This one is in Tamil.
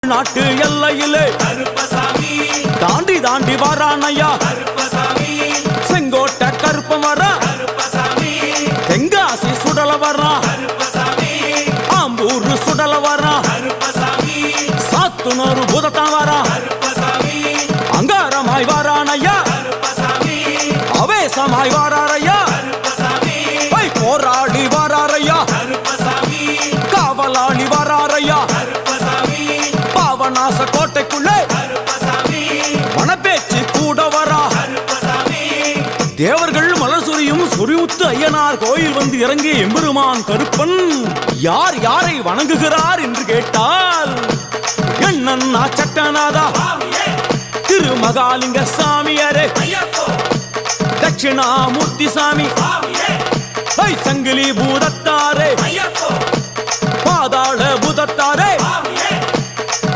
நாட்டு எல்லையிலே தாண்டி தாண்டி வரானையா செங்கோட்டை கருப்பம் வரா தெங்காசி சுடல வரா ஆம்பூர் சுடல வரா சாத்துனூர் புதத்தான் வரா அங்காரமாய் வரானையா அவேசமாய் வராரையா போராடி வராரையா காவலாளி வராரையா பாவநாச கோட்டைக்குள்ளே மணப்பேச்சு கூட வரா தேவர்கள் மலர் சொரியும் சொரிமுத்து ஐயனார் கோயில் வந்து இறங்கிய எம்பெருமான் கருப்பன் யார் யாரை வணங்குகிறார் என்று கேட்டால் என்னன்னா சட்டநாதா திருமகாலிங்க சாமியாரே தட்சிணாமூர்த்தி சாமி சங்கிலி பூதத்தாரே பாதாள பூதத்தாரே